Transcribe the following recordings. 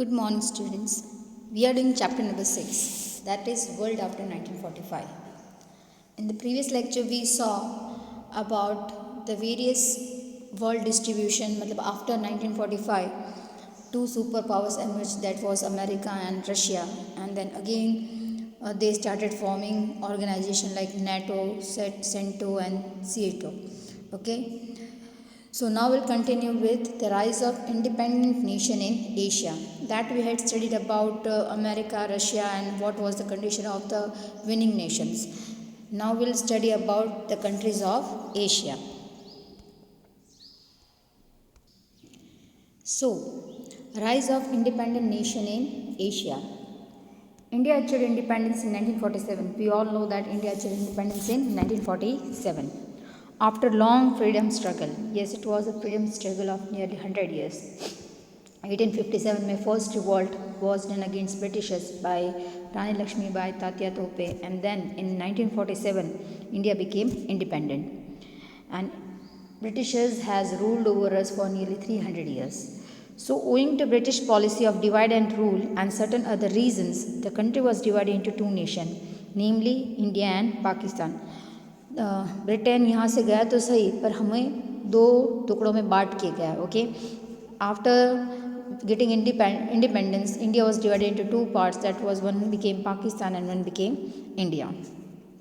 Good morning, students. We are doing chapter number 6, that is World After 1945. In the previous lecture, we saw about the various world distribution. After 1945, two superpowers emerged, that was America and Russia, and then again they started forming organization like NATO, CENTO, and CETO. Okay. So now we'll continue with the rise of independent nation in Asia. That we had studied about America, Russia, and what was the condition of the winning nations. Now we'll study about the countries of Asia. So, rise of independent nation in Asia. India achieved independence in 1947. We all know that India achieved independence in 1947. After long freedom struggle, yes, it was a freedom struggle of nearly 100 years. 1857 my first revolt was done against Britishers by Rani Lakshmibai, Tatya Tope, and then in 1947 India became independent. And Britishers has ruled over us for nearly 300 years. So, owing to British policy of divide and rule and certain other reasons, the country was divided into two nations, namely India and Pakistan. Britain यहाँ से गया तो सही, पर हमें दो टुकड़ों में बांट के गया. Okay, after getting independence, India was divided into two parts. That was, one became Pakistan and one became India.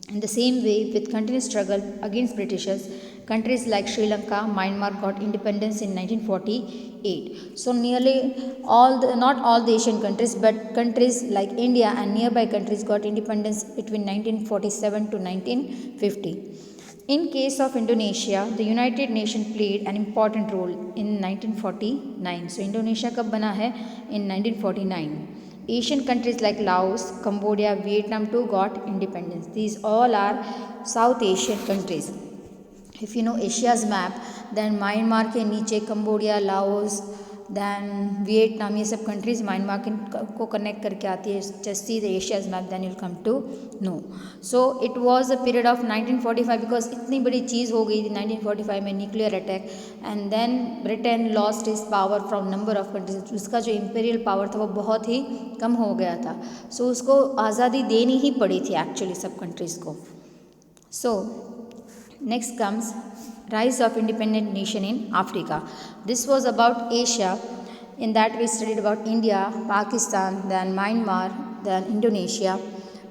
In the same way, with continuous struggle against Britishers, countries like Sri Lanka, Myanmar got independence in 1948. So nearly not all the Asian countries, but countries like India and nearby countries got independence between 1947 to 1950. In case of Indonesia, the United Nations played an important role in 1949. So Indonesia कब बना है? In 1949. Asian countries like Laos, Cambodia, Vietnam too got independence. These all are South Asian countries. If you know Asia's map, then Myanmar के नीचे Cambodia, Laos, then Vietnam, ये सब countries Myanmar को connect करके आती है. Just see the Asia's map, then you'll come to know. So it was a period of 1945 because इतनी बड़ी चीज़ हो गई थी 1945 में, nuclear attack, and then Britain lost its power from number of countries. उसका जो imperial power था वो बहुत ही कम हो गया था. So उसको आज़ादी देनी ही पड़ी थी actually सब countries को. So next comes rise of independent nation in Africa. This was about Asia. In that we studied about India, Pakistan, then Myanmar, then Indonesia.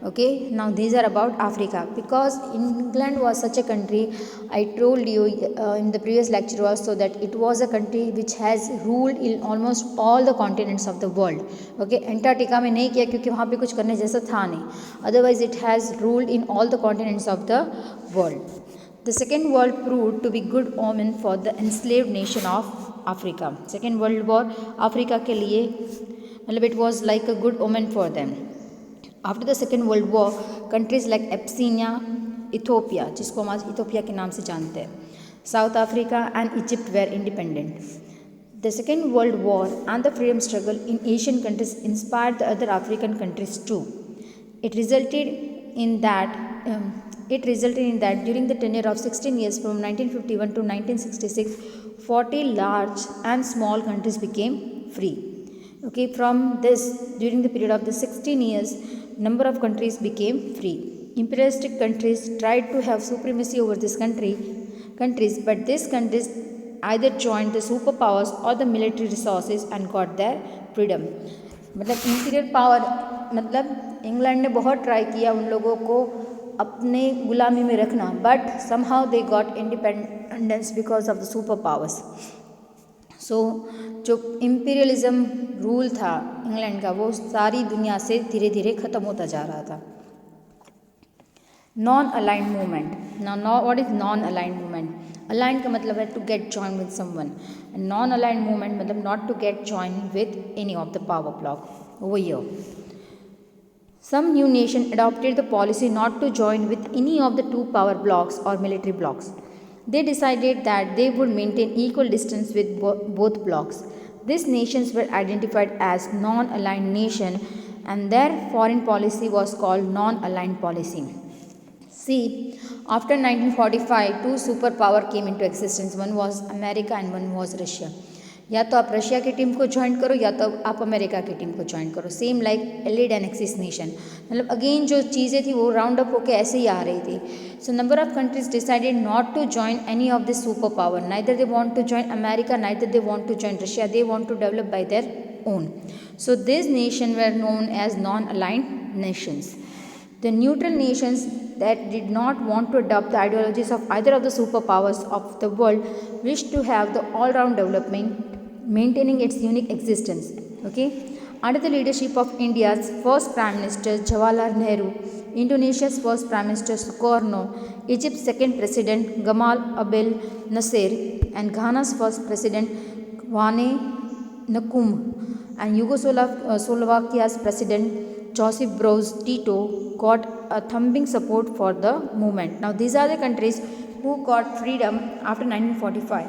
Okay, now these are about Africa. Because England was such a country, I told you in the previous lecture also that it was a country which has ruled in almost all the continents of the world. Okay, Antarctica में नहीं किया क्योंकि वहाँ पे कुछ करने जैसा था नहीं. Otherwise it has ruled in all the continents of the world. The Second World proved to be good omen for the enslaved nation of Africa. Second World War Africa के लिए it was like a good omen for them. After the Second World War, countries like Abyssinia, Ethiopia, जिसको हम आज Ethiopia के नाम से जानते हैं, South Africa and Egypt were independent. The Second World War and the freedom struggle in Asian countries inspired the other African countries too. It resulted in that during the tenure of 16 years from 1951 to 1966, 40 large and small countries became free. Okay, from this, during the period of the 16 years, number of countries became free. Imperialistic countries tried to have supremacy over this countries, but these countries either joined the superpowers or the military resources and got their freedom. मतलब imperial power, मतलब England ने बहुत try किया उन लोगों को अपने गुलामी में रखना, but somehow they got independence because of the super powers. So जो इम्पीरियलिज्म रूल था इंग्लैंड का, वो सारी दुनिया से धीरे धीरे ख़त्म होता जा रहा था. Non aligned movement. Now what is non aligned movement? Aligned का मतलब है to get join with someone. Non aligned movement मतलब not to get join with any of the power block. Over here some new nation adopted the policy not to join with any of the two power blocks or military blocks. They decided that they would maintain equal distance with both blocks. These nations were identified as non-aligned nation and their foreign policy was called non-aligned policy. See, after 1945, two superpower came into existence. One was America and one was Russia. या तो आप Russia की team को join करो या तो आप America की टीम को ज्वाइन करो, same like allied and axis nation. मतलब अगेन जो चीज़ें थी वो राउंड अप होकर ऐसे ही आ रही थी। So number of countries decided not to join any of this super power, neither they want to join America, neither they want to join Russia, they want to develop by their own. So these nations were known as non-aligned nations. The neutral nations that did not want to adopt the ideologies of either of the superpowers of the world wished to have the all-round development, maintaining its unique existence. Okay. Under the leadership of India's first Prime Minister Jawaharlal Nehru, Indonesia's first Prime Minister Sukarno, Egypt's second President Gamal Abdel Nasser, and Ghana's first President Kwame Nkrumah, and Yugoslovakia's President Joseph Broz Tito got a thumping support for the movement. Now these are the countries who got freedom after 1945.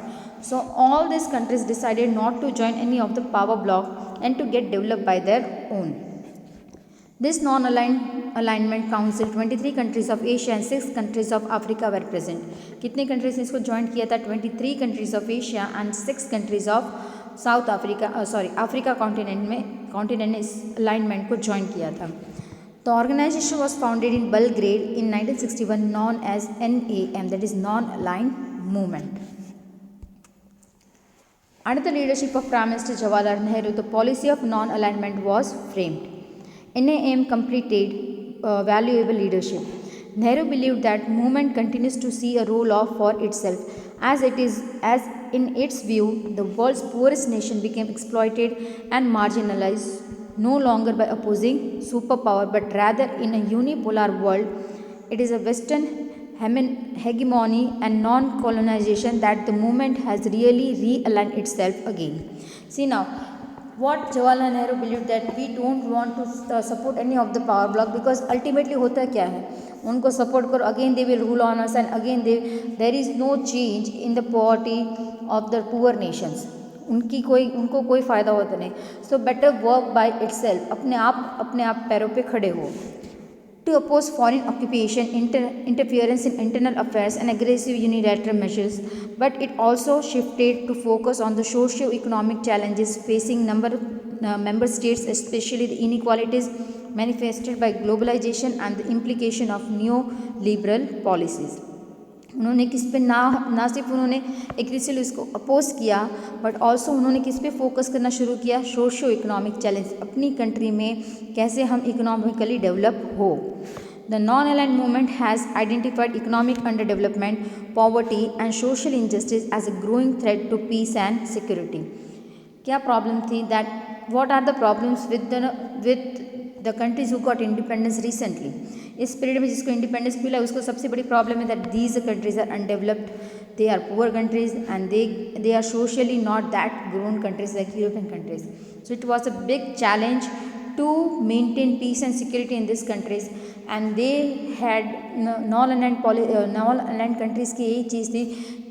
So all these countries decided not to join any of the power bloc and to get developed by their own. This non-alignment council 23 countries of Asia and 6 countries of Africa were present. कितने countries ने इसको join किया था? 23 countries of Asia and 6 countries of South Africa Africa continent ने इस alignment को join किया था। The organisation was founded in Belgrade in 1961 known as NAM, that is non aligned movement. Under the leadership of prime minister Jawaharlal Nehru, the policy of non alignment was framed. NAM completed valuable leadership. Nehru believed that movement continues to see a role for itself, as in its view the world's poorest nation became exploited and marginalized no longer by opposing superpower but rather in a unipolar world. It is a Western hegemony and non-colonization that the movement has really realigned itself again. See now, what Jawaharlal Nehru believed that we don't want to support any of the power bloc because ultimately होता क्या है, उनको support करो, again they will rule on us and again there is no change in the poverty of the poor nations, उनको कोई फ़ायदा होता नहीं। So better work by itself, अपने आप पैरों पे खड़े हो। To oppose foreign occupation, interference in internal affairs and aggressive unilateral measures, but it also shifted to focus on the socio-economic challenges facing member states, especially the inequalities manifested by globalization and the implication of neoliberal policies. उन्होंने किस पे ना सिर्फ उन्होंने aggressively इसको oppose किया but also उन्होंने किस पे फोकस करना शुरू किया, सोशियो इकोनॉमिक चैलेंज, अपनी कंट्री में कैसे हम इकोनॉमिकली डेवलप हो। The non aligned movement has identified economic under development, poverty and social injustice as a growing threat to peace and security. क्या प्रॉब्लम थी? That what are the problems with the countries who got independence recently. इस period में जिसको independence मिला उसको सबसे बड़ी problem है that these countries are undeveloped, they are poor countries and they are socially not that grown countries like European countries. So it was a big challenge to maintain peace and security in this countries and they had non aligned countries की यही चीज़ थी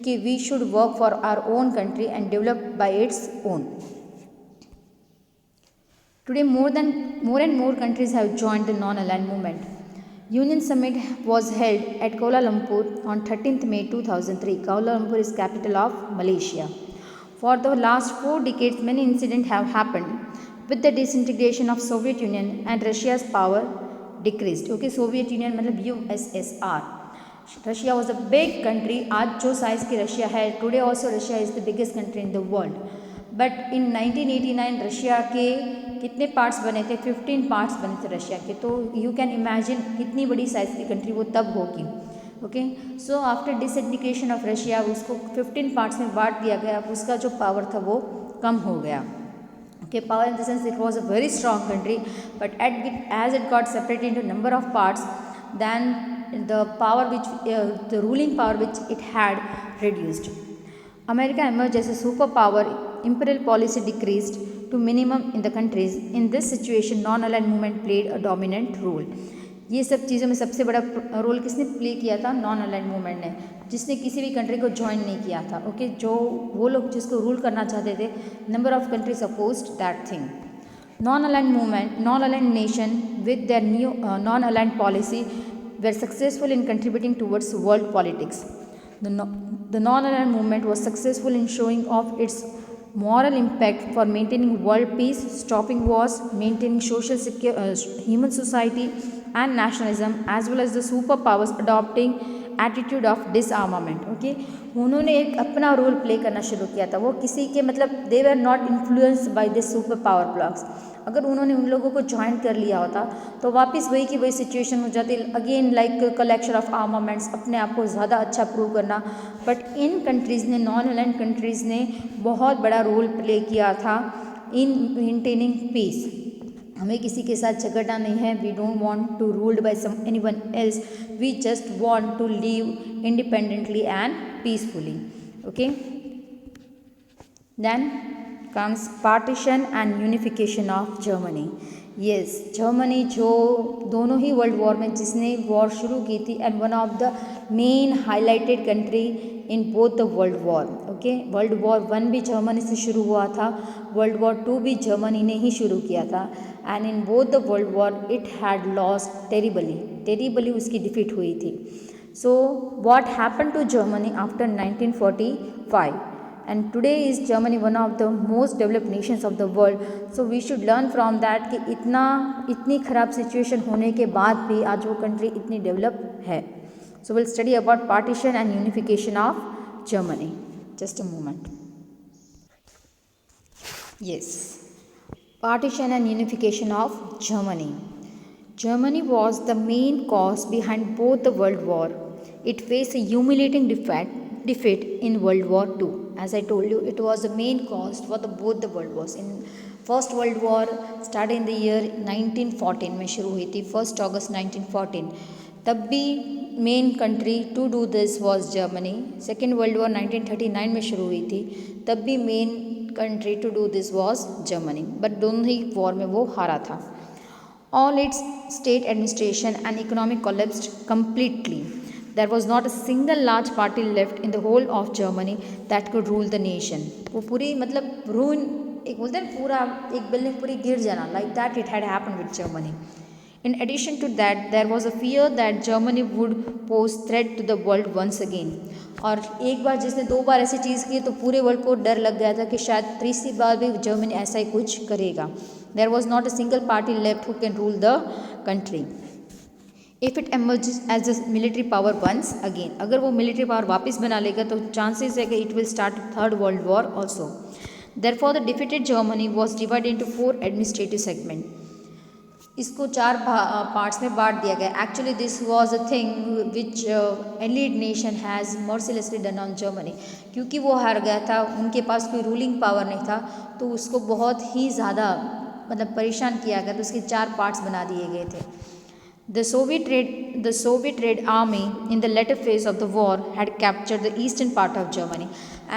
कि we should work for our own country and develop by its own. Today, more and more countries have joined the non-aligned movement. Union Summit was held at Kuala Lumpur on 13th May 2003. Kuala Lumpur is capital of Malaysia. For the last 4 decades, many incidents have happened. With the disintegration of Soviet Union and Russia's power decreased. Okay, Soviet Union मतलब USSR. Russia was a big country. आज जो size की Russia है, today also Russia is the biggest country in the world. But in 1989 Russia के कितने parts बने थे? 15 parts बने थे रशिया के। तो यू कैन इमेजिन कितनी बड़ी साइज़ की कंट्री वो तब होगी। Okay, so after disintegration of Russia उसको 15 पार्ट्स में बांट दिया गया, उसका जो पावर था वो कम हो गया। Okay, power in the sense it was a very strong country but as it got separated into number of parts then the ruling power which it had reduced. America emerged as a superpower. Imperial policy decreased to minimum in the countries. In this situation, non-aligned movement played a dominant role. ये सब चीज़ों में सबसे बड़ा role किसने play किया था? Non aligned movement ने, जिसने किसी भी कंट्री को ज्वाइन नहीं किया था। ओके, जो वो लोग जिसको रूल करना चाहते थे, number of countries opposed that thing. Non-aligned movement, non-aligned nation with their new non-aligned policy were successful in contributing towards world politics. The non-aligned movement was successful in showing off its moral impact for maintaining world peace, stopping wars, maintaining human society and nationalism, as well as the superpowers adopting attitude of डिसआर्मामेंट. Okay, उन्होंने एक अपना role play करना शुरू किया था. वो किसी के मतलब they were not influenced by this super power blocks. अगर उन्होंने उन लोगों को ज्वाइन कर लिया होता तो वापस वही की वही सिचुएशन हो जाती. Again like collection of armaments, अपने आप को ज़्यादा अच्छा प्रूव करना. बट इन कंट्रीज़ ने, नॉन अलाइंड कंट्रीज़ ने बहुत बड़ा रोल प्ले किया था इन मेंटेनिंग पीस. हमें किसी के साथ झगड़ना नहीं है. We don't want to ruled by some anyone else. We just want to live independently and peacefully. Okay, then comes partition and unification of Germany. Yes, Germany जो दोनों ही वर्ल्ड वॉर में जिसने वॉर शुरू की थी and one of the main highlighted country in both the world war. Okay, world war 1 भी Germany से शुरू हुआ था, वर्ल्ड वॉर 2 भी जर्मनी ने ही शुरू किया था. And in both the world war it had lost terribly उसकी डिफीट हुई थी. So what happen to Germany after 1945? And today is Germany one of the most developed nations of the world. So we should learn from that कि इतनी ख़राब situation होने के बाद भी आज वो कंट्री इतनी डेवलप है. So we'll study about partition and unification of Germany. Just a moment. Yes, partition and unification of Germany. Germany was the main cause behind both the world war. It faced a humiliating defeat in World War II. As I told you, it was the main cause for both the world wars. In First World War started in the year 1914 में शुरू हुई थी, 1 August 1914. तब भी main country to do this was Germany. Second world war 1939 में शुरू हुई थी, तब भी main country to do this was Germany. But दोनों ही वॉर में वो हारा था. All its state administration and economic collapsed completely. There was not a single large party left in the whole of Germany that could rule the nation. वो पूरी मतलब ruin, एक बोलते हैं पूरा एक बिल्डिंग पूरी गिर जाना, like that it had happened with Germany. In addition to that, there was a fear that Germany would pose threat to the world once again. और एक बार जिसने 2 बार ऐसी चीज़ की तो पूरे वर्ल्ड को डर लग गया था कि शायद तीसरी बार भी जर्मनी ऐसा ही कुछ करेगा. There was not a single party left who can rule the country. If it emerges as a military power once again, अगर वो military power वापस बना लेगा तो chances है कि it will start a third world war also. Therefore, the defeated Germany was divided into 4 administrative segments. इसको 4 parts में बांट दिया गया. Actually this was a thing which allied nation has mercilessly done on Germany. क्योंकि वो हार गया था, उनके पास कोई रूलिंग पावर नहीं था, तो उसको बहुत ही ज़्यादा मतलब परेशान किया गया, तो उसके 4 पार्ट्स बना दिए गए थे. The Soviet Red Army in the latter phase of the war had captured the eastern part of Germany.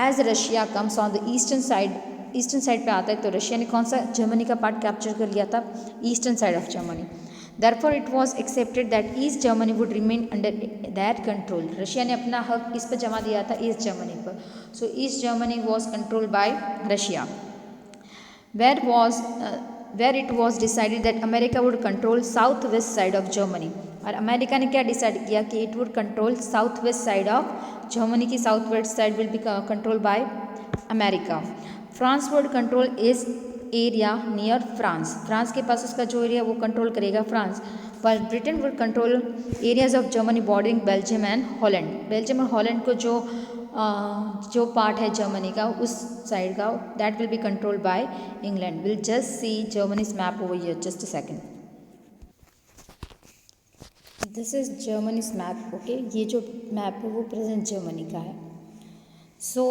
As Russia comes on the eastern side पे आता है, तो रशिया ने कौन सा जर्मनी का पार्ट कैप्चर कर लिया था? Eastern side of Germany. Therefore it was accepted that East Germany would remain under their control. Russia ने अपना हक किस पर जमा दिया था? ईस्ट जर्मनी पर. So East Germany was controlled by Russia. Where it was decided that America would control southwest side of Germany. और अमेरिका ने क्या डिसाइड किया कि it would control southwest side of Germany की southwest side will be controlled by America. France would control its area near France. France के पास उसका जो area वो कंट्रोल करेगा फ्रांस. पर Britain would control areas of Germany bordering Belgium and Holland. Belgium और Holland को जो पार्ट है जर्मनी का उस साइड का, that will be controlled by England. Will just see Germany's map over here. Just a second. This is Germany's map. Okay, ये जो map है वो प्रेजेंट जर्मनी का है. So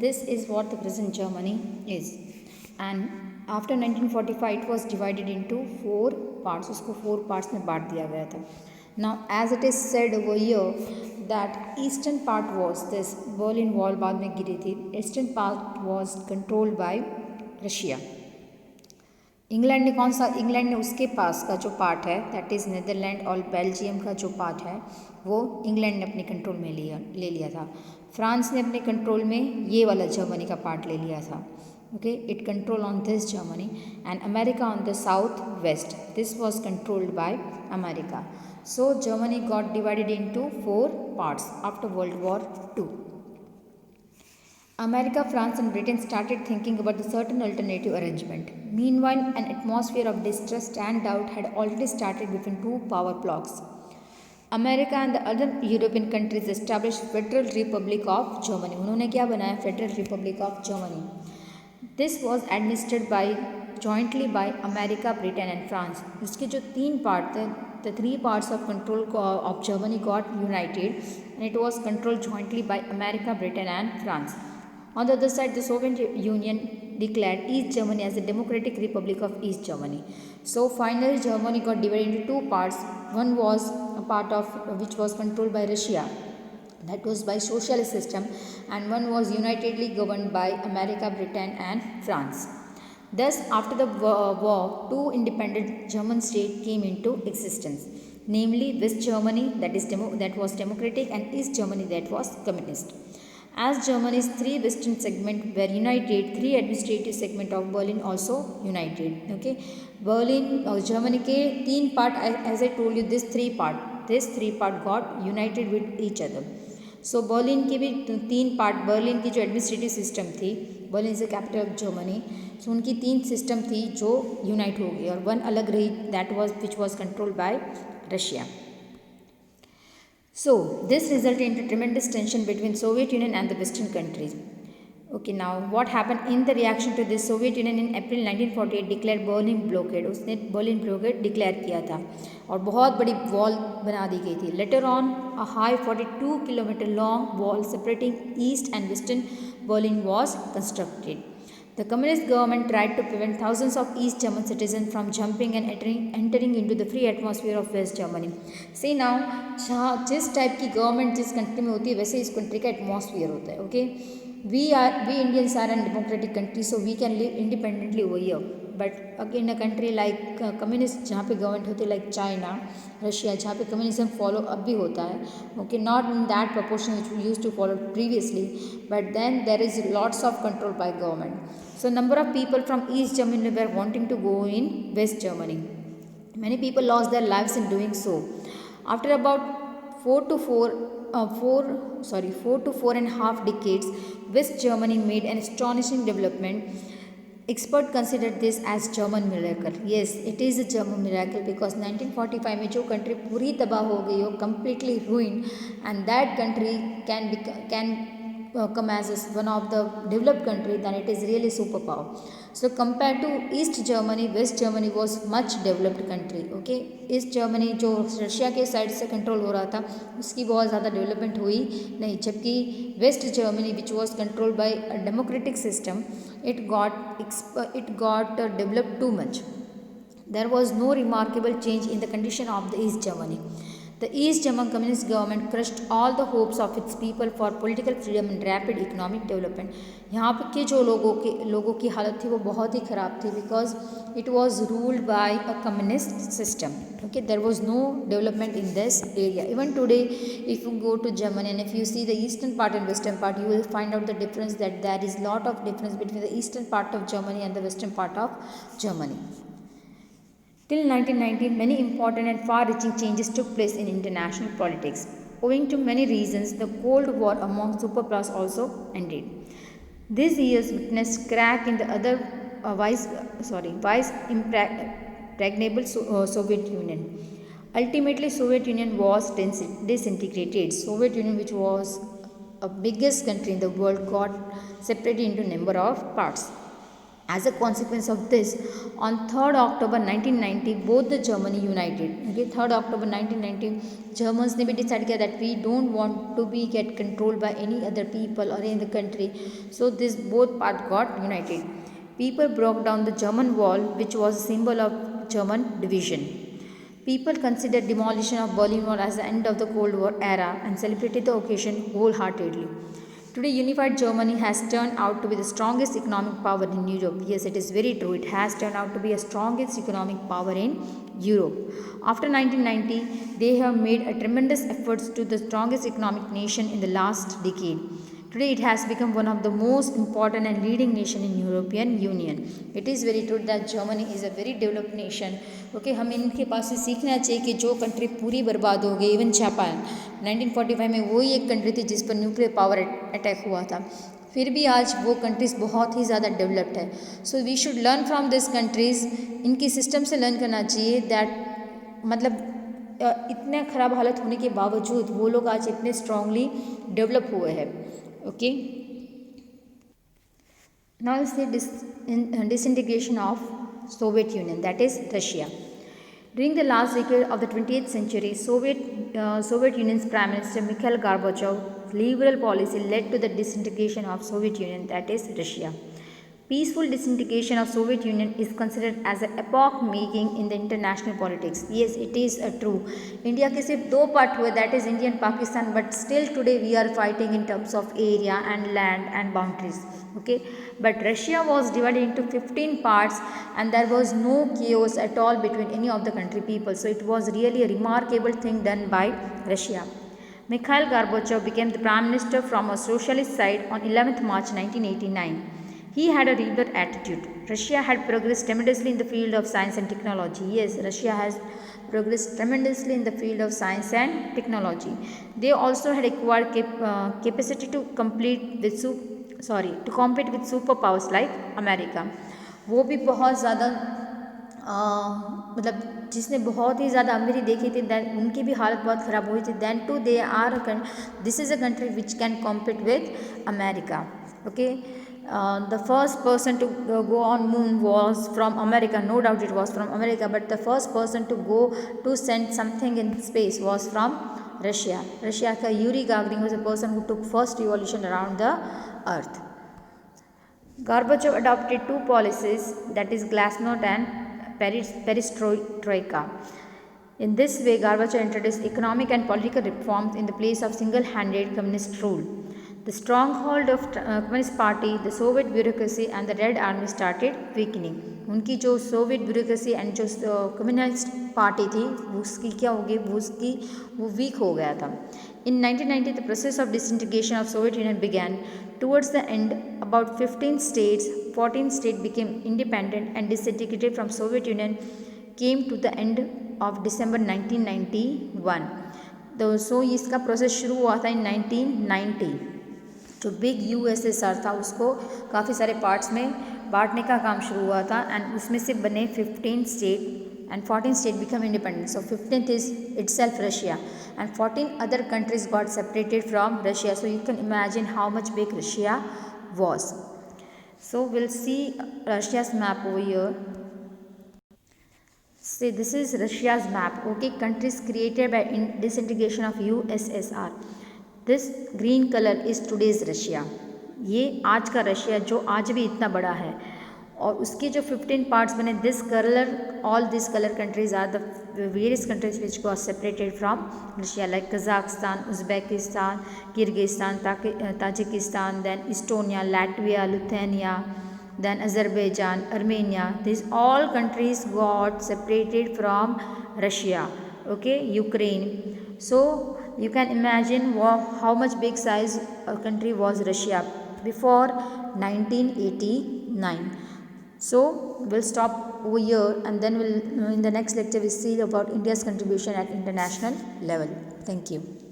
this is what the present Germany is. And after 1945 it was divided into 4 parts. उसको 4 parts में बांट दिया गया था. Now, as it is said over here that eastern part was this, Berlin Wall बाद में गिरी थी. Eastern part was controlled by Russia. England ने कौन सा? इंग्लैंड ने उसके पास का जो पार्ट है दैट इज़ नीदरलैंड और बेल्जियम का जो पार्ट है वो इंग्लैंड ने अपने कंट्रोल में ले लिया था. फ्रांस ने अपने कंट्रोल में ये वाला जर्मनी का पार्ट ले लिया था. Okay, it controlled on this Germany, and America on the southwest. This was controlled by America. So Germany got divided into 4 parts after World War II. America, France, and Britain started thinking about the certain alternative arrangement. Meanwhile, an atmosphere of distrust and doubt had already started between two power blocs. America and the other European countries established Federal Republic of Germany. उन्होंने क्या बनाया? Federal Republic of Germany. This was administered by jointly by America, Britain, and France. इसके जो तीन part थे, the three parts of control of Germany got united, and it was controlled jointly by America, Britain, and France. On the other side, the Soviet Union declared East Germany as the Democratic Republic of East Germany. So finally, Germany got divided into two parts. One was a part of which was controlled by Russia, that was by socialist system, and one was unitedly governed by America, Britain, and France. Thus, after the war, two independent German states came into existence, namely West Germany, that was democratic, and East Germany, that was communist. As Germany's three western segments were united, three administrative segments of Berlin also united. Okay, Berlin और Germany के तीन part, as I told you, this three part got united with each other. So Berlin के भी तीन part, Berlin की जो administrative system थी, Berlin is the capital of Germany, so उनकी तीन सिस्टम थी जो यूनाइट हो गई और वन अलग रही, that was which was controlled by Russia. So this resulted in tremendous tension between Soviet Union and the Western countries. Okay, now what happened in the reaction to this? Soviet Union in April 1948 declared Berlin blockade. उसने Berlin blockade declare किया था और बहुत बड़ी wall बना दी गई थी. Later on, a high 42 kilometer long wall separating East and Western Berlin was constructed. The communist government tried to prevent thousands of East German citizens from jumping and entering into the free atmosphere of West Germany. See now, जिस type की government जिस country में होती है वैसे इस country का atmosphere होता है. Okay, we Indians are a democratic country, so we can live independently over here. But in a country like communist, जहाँ पे गवर्नमेंट होती है, like China, रशिया, जहाँ पे कम्युनिज्म फॉलो अब भी होता है. Okay, not in that proportion which we used to follow previously, but then there is lots of control by government. So number of people from East Germany were wanting to go in West Germany. Many people lost their lives in doing so. After about 4 to 4.5 decades, West Germany made an astonishing development. Experts consider this as German miracle. Yes, it is a German miracle because 1945 में जो country पूरी तबाह हो गई हो, completely ruined, and that country can come as one of the developed country, then it is really superpower. So compared to East Germany, West Germany was much developed country. Okay, East Germany जो Russia के side से control हो रहा था उसकी बहुत ज़्यादा development हुई नहीं, जबकि west Germany which was controlled by a democratic system, it got developed too much. There was no remarkable change in the condition of the East Germany. The East German Communist government crushed all the hopes of its people for political freedom and rapid economic development. यहाँ पे के जो लोगों की हालत थी वो बहुत ही ख़राब थी because it was ruled by a communist system. Okay, there was no development in this area. Even today, if you go to Germany and if you see the eastern part and western part, you will find out the difference, that there is lot of difference between the eastern part of Germany and the western part of Germany. Till 1990, many important and far-reaching changes took place in international politics. Owing to many reasons, the Cold War among superpowers also ended. These years witnessed crack in the other impregnable Soviet Union. Ultimately, Soviet Union was disintegrated. Soviet Union, which was a biggest country in the world, got separated into a number of parts. As a consequence of this, on 3rd October 1990, both the Germany united. Okay, 3rd October 1990, Germans ने भी decide किया that we don't want to be get controlled by any other people or any other country. So this both part got united. People broke down the German wall, which was a symbol of German division. People considered demolition of Berlin Wall as the end of the Cold War era and celebrated the occasion wholeheartedly. Today, unified Germany has turned out to be the strongest economic power in Europe. Yes, it is very true. It has turned out to be the strongest economic power in Europe. After 1990, they have made a tremendous efforts to the strongest economic nation in the last decade. Today, it has become one of the most important and leading nation in European Union. It is very true that Germany is a very developed nation. Okay, हम इनके पास से सीखना चाहिए कि जो country पूरी बर्बाद हो गई, इवन जापान 1945 में वही एक कंट्री थी जिस पर न्यूक्लियर पावर अटैक हुआ था. फिर भी आज वो कंट्रीज़ बहुत ही ज़्यादा डेवलप्ड है. So we should learn from this countries. इनकी सिस्टम से लर्न करना चाहिए दैट मतलब इतने ख़राब हालत होने के बावजूद वो लोग आज इतने स्ट्रांगली डेवलप हुए हैं. Okay, now is the disintegration of Soviet Union, that is Russia. During the last decade of the 20th century, Soviet Union's Prime Minister Mikhail Gorbachev's liberal policy led to the disintegration of Soviet Union, that is Russia. Peaceful disintegration of Soviet Union is considered as an epoch making in the international politics. Yes, it is true. India के सिर्फ दो part हुए, that is India and Pakistan, but still today we are fighting in terms of area and land and boundaries. Okay, but Russia was divided into 15 parts and there was no chaos at all between any of the country people. So it was really a remarkable thing done by Russia. Mikhail Gorbachev became the Prime Minister from a socialist side on 11th March 1989. He had a rebel attitude. Russia had progressed tremendously in the field of science and technology. Yes, Russia has progressed tremendously in the field of science and technology. They also had acquired capacity to compete with superpowers like America. वो भी बहुत ज़्यादा मतलब जिसने बहुत ही ज़्यादा अमीरी देखी थी, दैन उनकी भी हालत बहुत ख़राब हुई थी. Than to they are this is a country which can compete with America. Okay, the first person to go on moon was from America. No doubt it was from America, but the first person to go to send something in space was from Russia. Russia ka Yuri Gagarin was a person who took first revolution around the earth. Gorbachev adopted two policies, that is Glasnost and Perestroika. In this way, Gorbachev introduced economic and political reforms in the place of single-handed communist rule. The stronghold of Communist Party, the Soviet bureaucracy and the Red Army started weakening. उनकी जो Soviet bureaucracy and जो communist party थी उसकी क्या हो गई, वो week हो गया था. In 1990, the process of disintegration of Soviet Union began. Towards the end, about 14 states became independent and disintegrated from Soviet Union came to the end of December 1991. So इसका प्रोसेस शुरू हुआ था in 1990. जो big USSR था उसको काफ़ी सारे parts में बांटने का काम शुरू हुआ था एंड उसमें से बने 15 state and 14 state become independent. So 15th is itself Russia and 14 other countries got separated from Russia. So you can imagine how much big Russia was. So we'll see Russia's map over here. See, this is Russia's map. Okay, countries created by disintegration of USSR. This green colour is today's Russia. ये आज का Russia जो आज भी इतना बड़ा है. और उसके जो 15 पार्ट्स बने, this colour all this colour countries are the various countries which got separated from Russia like Kazakhstan, Uzbekistan, Kyrgyzstan, Tajikistan, then Estonia, Latvia, Lithuania, then Azerbaijan, Armenia. These all countries got separated from Russia. Okay, Ukraine. So you can imagine how much big size a country was Russia before 1989. So we'll stop over here and then we'll in the next lecture we'll see about India's contribution at international level. Thank you.